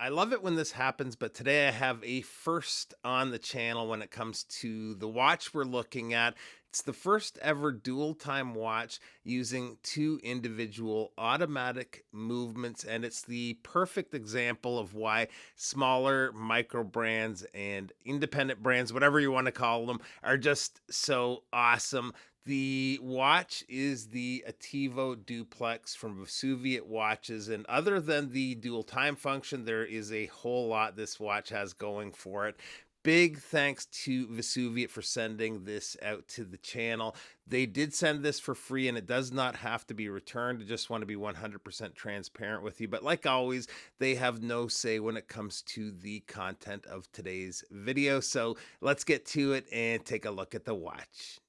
I love it when this happens, but today I have a first on the channel when it comes to the watch we're looking at. It's the first ever dual time watch using two individual automatic movements, and it's the perfect example of why smaller micro brands and independent brands, whatever you want to call them, are just so awesome. The watch is the Attivo-Duplex from Vesuviate Watches, and other than the dual time function, there is a whole lot this watch has going for it. Big thanks to Vesuviate for sending this out to the channel. They did send this for free and it does not have to be returned. I just want to be 100% transparent with you. But like always, they have no say when it comes to the content of today's video. So let's get to it and take a look at the watch.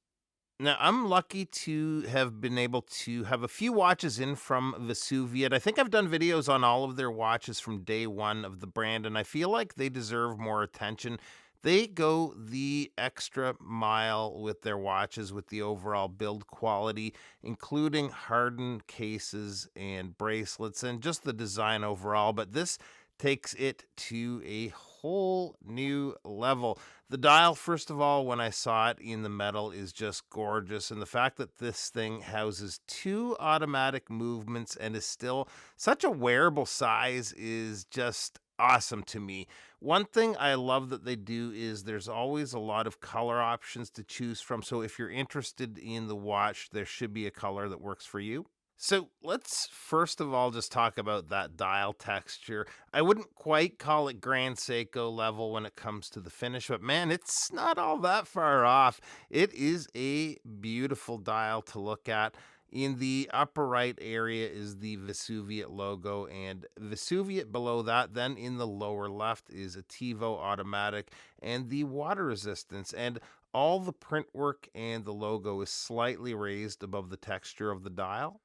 Now, I'm lucky to have been able to have a few watches in from Vesuviate. I think I've done videos on all of their watches from day one of the brand, and I feel like they deserve more attention. They go the extra mile with their watches, with the overall build quality, including hardened cases and bracelets, and just the design overall. But this takes it to a whole new level. The dial, first of all, when I saw it in the metal, is just gorgeous. And the fact that this thing houses two automatic movements and is still such a wearable size is just awesome to me. One thing I love that they do is there's always a lot of color options to choose from. So if you're interested in the watch, there should be a color that works for you. So let's first of all just talk about that dial texture. I wouldn't quite call it Grand Seiko level when it comes to the finish, but man, it's not all that far off. It is a beautiful dial to look at. In the upper right area is the Vesuviate logo, and Vesuviate below that. Then in the lower left is Attivo automatic and the water resistance. And all the print work and the logo is slightly raised above the texture of the dial.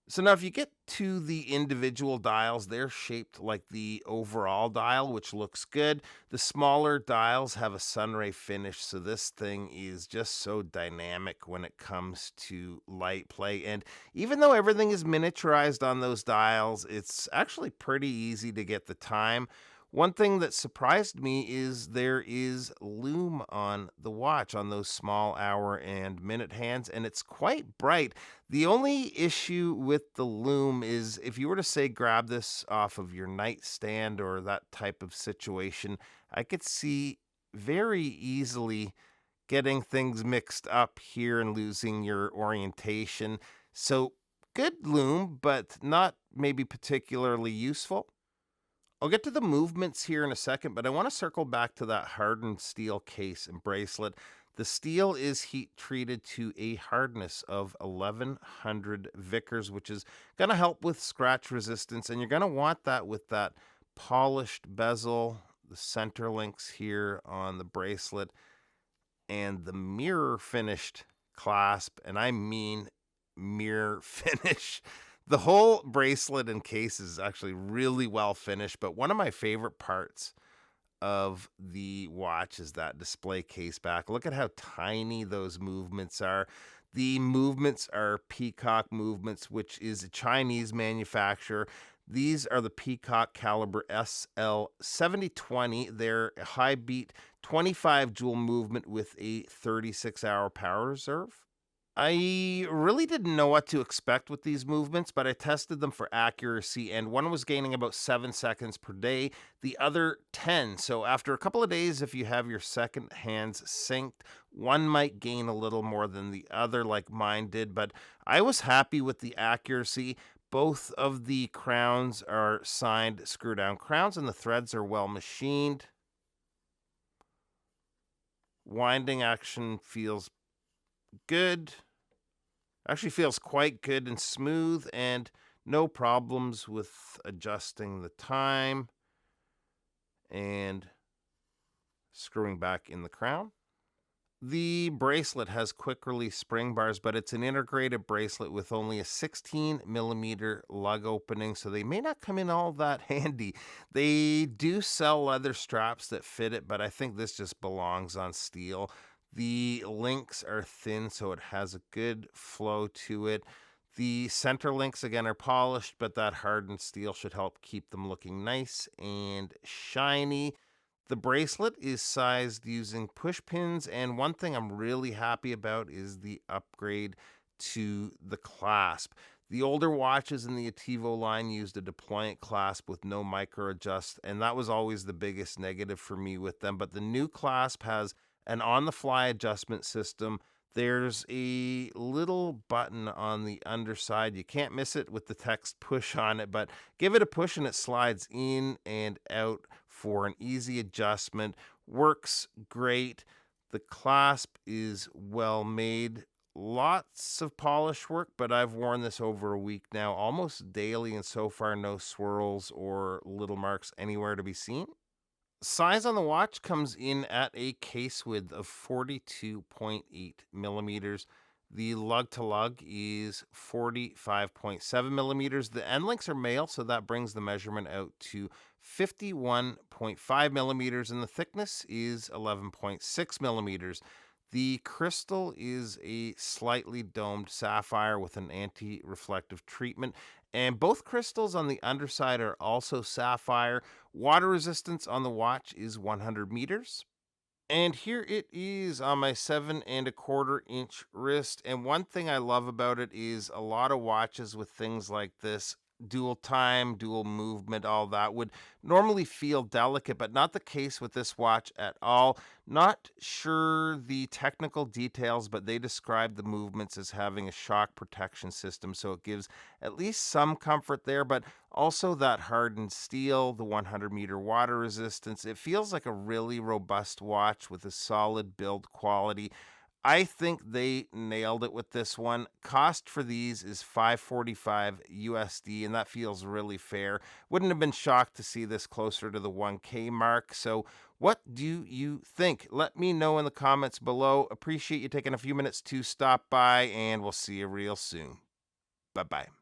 So now if you get to the individual dials, they're shaped like the overall dial, which looks good. The smaller dials have a sunray finish, so this thing is just so dynamic when it comes to light play. And even though everything is miniaturized on those dials, it's actually pretty easy to get the time. One thing that surprised me is there is lume on the watch on those small hour and minute hands, and it's quite bright. The only issue with the lume is if you were to say grab this off of your nightstand or that type of situation, I could see very easily getting things mixed up here and losing your orientation. So good lume, but not maybe particularly useful. I'll get to the movements here in a second, but I want to circle back to that hardened steel case and bracelet. The steel is heat treated to a hardness of 1100 Vickers, which is going to help with scratch resistance. And you're going to want that with that polished bezel, the center links here on the bracelet, and the mirror finished clasp. And I mean mirror finish. The whole bracelet and case is actually really well finished, but one of my favorite parts of the watch is that display case back. Look at how tiny those movements are. The movements are Peacock movements, which is a Chinese manufacturer. These are the Peacock caliber SL7020. They're a high beat 25 jewel movement with a 36-hour power reserve. I really didn't know what to expect with these movements, but I tested them for accuracy, and one was gaining about 7 seconds per day, the other 10. So after a couple of days, if you have your second hands synced, one might gain a little more than the other, like mine did, but I was happy with the accuracy. Both of the crowns are signed screw-down crowns, and the threads are well machined. Winding action feels good. Actually feels quite good and smooth, and no problems with adjusting the time and screwing back in the crown. The bracelet has quick release spring bars, but it's an integrated bracelet with only a 16mm lug opening, so they may not come in all that handy. They do sell leather straps that fit it, but I think this just belongs on steel. The links are thin, so it has a good flow to it. The center links again are polished, but that hardened steel should help keep them looking nice and shiny. The bracelet is sized using push pins, and one thing I'm really happy about is the upgrade to the clasp. The older watches in the Ativo line used a deployant clasp with no micro adjust, and that was always the biggest negative for me with them. But the new clasp has an on the fly adjustment system. There's a little button on the underside. You can't miss it with the text push on it, but give it a push and it slides in and out for an easy adjustment. Works great. The clasp is well made. Lots of polish work, but I've worn this over a week now, almost daily, and so far no swirls or little marks anywhere to be seen. Size on the watch comes in at a case width of 42.8 millimeters. The lug to lug is 45.7 millimeters. The end links are male, so that brings the measurement out to 51.5 millimeters, and the thickness is 11.6 millimeters. The crystal is a slightly domed sapphire with an anti-reflective treatment, and both crystals on the underside are also sapphire. Water resistance on the watch is 100 meters. And here it is on my 7.25 inch wrist. And one thing I love about it is a lot of watches with things like this, dual time, dual movement, all that would normally feel delicate, but not the case with this watch at all. Not sure the technical details, but they describe the movements as having a shock protection system. So it gives at least some comfort there, but also that hardened steel, the 100-meter water resistance. It feels like a really robust watch with a solid build quality. I think they nailed it with this one. Cost for these is $545 USD, and that feels really fair. Wouldn't have been shocked to see this closer to the 1K mark. So, what do you think? Let me know in the comments below. Appreciate you taking a few minutes to stop by, and we'll see you real soon. Bye bye.